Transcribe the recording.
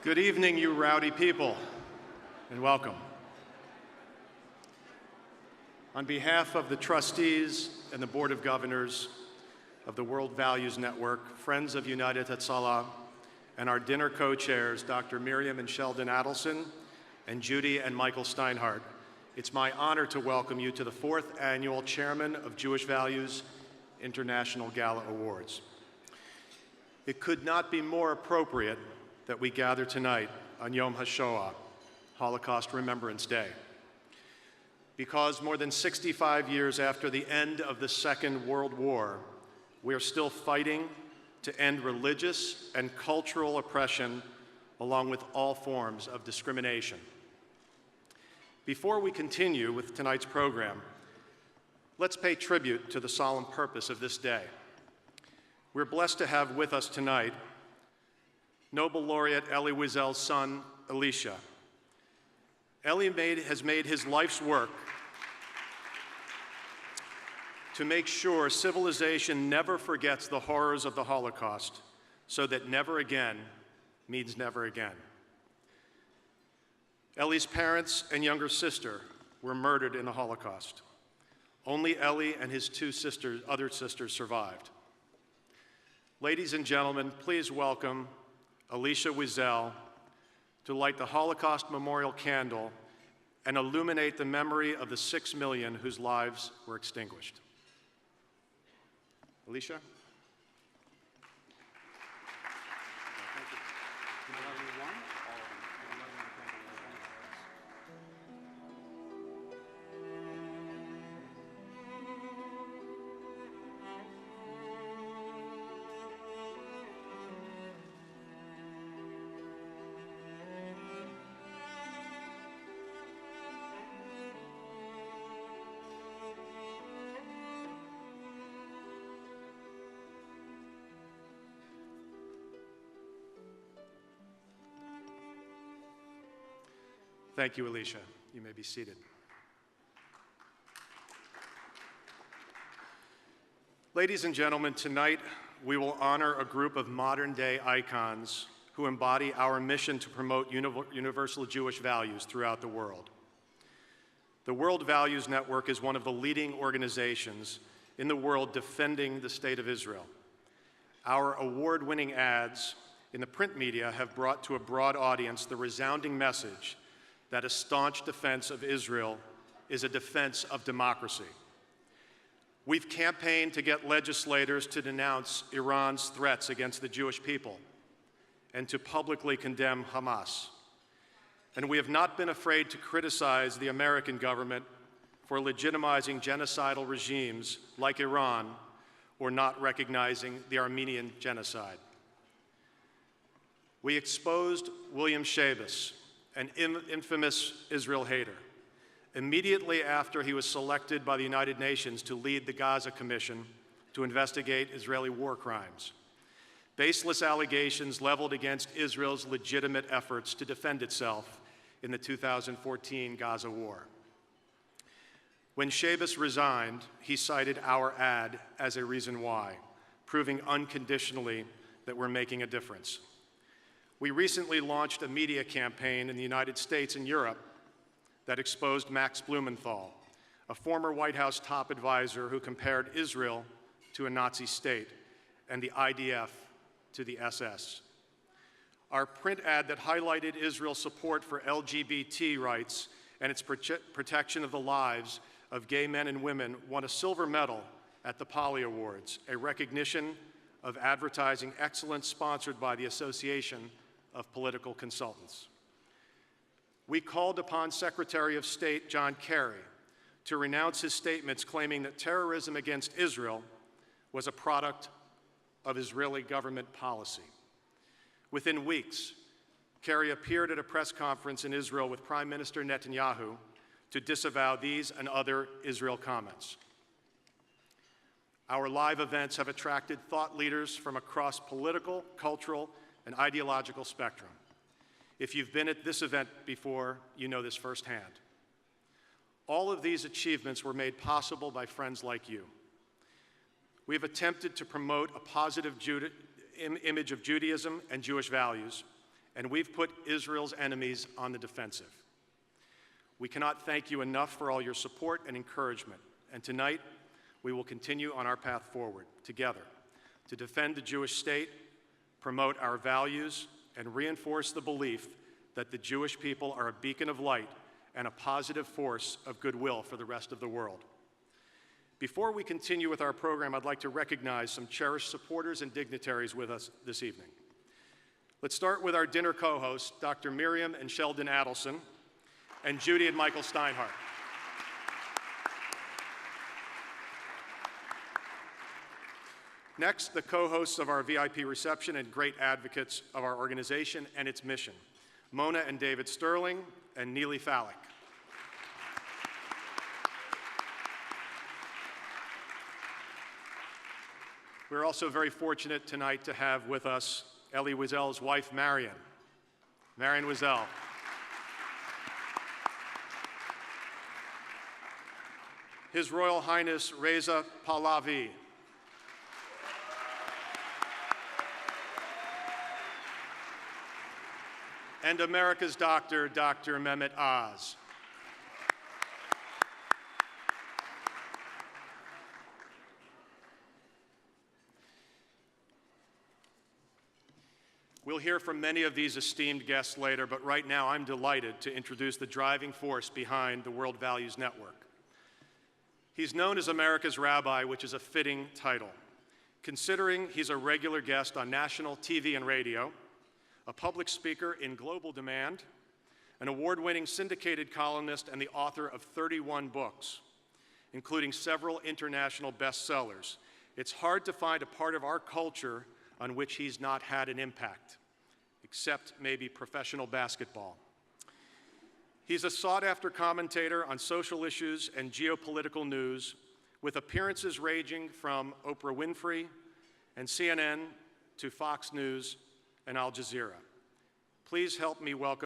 Good evening, you rowdy people, and welcome. On behalf of the trustees and the Board of Governors of the World Values Network, Friends of United Hatzalah, and our dinner co-chairs, Dr. Miriam and Sheldon Adelson, and Judy and Michael Steinhardt, it's my honor to welcome you to the 4th Annual Chairman of Jewish Values International Gala Awards. It could not be more appropriate that we gather tonight on Yom HaShoah, Holocaust Remembrance Day, because more than 65 years after the end of the Second World War, we are still fighting to end religious and cultural oppression along with all forms of discrimination. Before we continue with tonight's program, let's pay tribute to the solemn purpose of this day. We're blessed to have with us tonight Nobel laureate Elie Wiesel's son, Elisha. Elie has made his life's work to make sure civilization never forgets the horrors of the Holocaust, so that never again means never again. Elie's parents and younger sister were murdered in the Holocaust. Only Elie and his other sisters survived. Ladies and gentlemen, please welcome Elisha Wiesel to light the Holocaust Memorial Candle and illuminate the memory of the 6 million whose lives were extinguished. Elisha? Thank you, Elisha. You may be seated. Ladies and gentlemen, tonight we will honor a group of modern-day icons who embody our mission to promote universal Jewish values throughout the world. The World Values Network is one of the leading organizations in the world defending the State of Israel. Our award-winning ads in the print media have brought to a broad audience the resounding message that a staunch defense of Israel is a defense of democracy. We've campaigned to get legislators to denounce Iran's threats against the Jewish people and to publicly condemn Hamas. And we have not been afraid to criticize the American government for legitimizing genocidal regimes like Iran or not recognizing the Armenian genocide. We exposed William Shabbos, an infamous Israel hater, immediately after he was selected by the United Nations to lead the Gaza Commission to investigate Israeli war crimes. Baseless allegations leveled against Israel's legitimate efforts to defend itself in the 2014 Gaza war. When Shabbos resigned, he cited our ad as a reason why, proving unconditionally that we're making a difference. We recently launched a media campaign in the United States and Europe that exposed Max Blumenthal, a former White House top advisor who compared Israel to a Nazi state and the IDF to the SS. Our print ad that highlighted Israel's support for LGBT rights and its protection of the lives of gay men and women won a silver medal at the Poly Awards, a recognition of advertising excellence sponsored by the Association of Political Consultants. We called upon Secretary of State John Kerry to renounce his statements claiming that terrorism against Israel was a product of Israeli government policy. Within weeks, Kerry appeared at a press conference in Israel with Prime Minister Netanyahu to disavow these and other Israel comments. Our live events have attracted thought leaders from across political, cultural, and ideological spectrum. If you've been at this event before, you know this firsthand. All of these achievements were made possible by friends like you. We have attempted to promote a positive image of Judaism and Jewish values, and we've put Israel's enemies on the defensive. We cannot thank you enough for all your support and encouragement, and tonight we will continue on our path forward together to defend the Jewish state, promote our values, and reinforce the belief that the Jewish people are a beacon of light and a positive force of goodwill for the rest of the world. Before we continue with our program, I'd like to recognize some cherished supporters and dignitaries with us this evening. Let's start with our dinner co-hosts, Dr. Miriam and Sheldon Adelson, and Judy and Michael Steinhardt. Next, the co-hosts of our VIP reception and great advocates of our organization and its mission, Mona and David Sterling and Neely Fallick. We're also very fortunate tonight to have with us Elie Wiesel's wife, Marion Wiesel. His Royal Highness Reza Pahlavi. And America's doctor, Dr. Mehmet Oz. We'll hear from many of these esteemed guests later, but right now I'm delighted to introduce the driving force behind the World Values Network. He's known as America's Rabbi, which is a fitting title, considering he's a regular guest on national TV and radio, a public speaker in global demand, an award-winning syndicated columnist, and the author of 31 books, including several international bestsellers. It's hard to find a part of our culture on which he's not had an impact, except maybe professional basketball. He's a sought-after commentator on social issues and geopolitical news, with appearances ranging from Oprah Winfrey and CNN to Fox News and Al Jazeera. Please help me welcome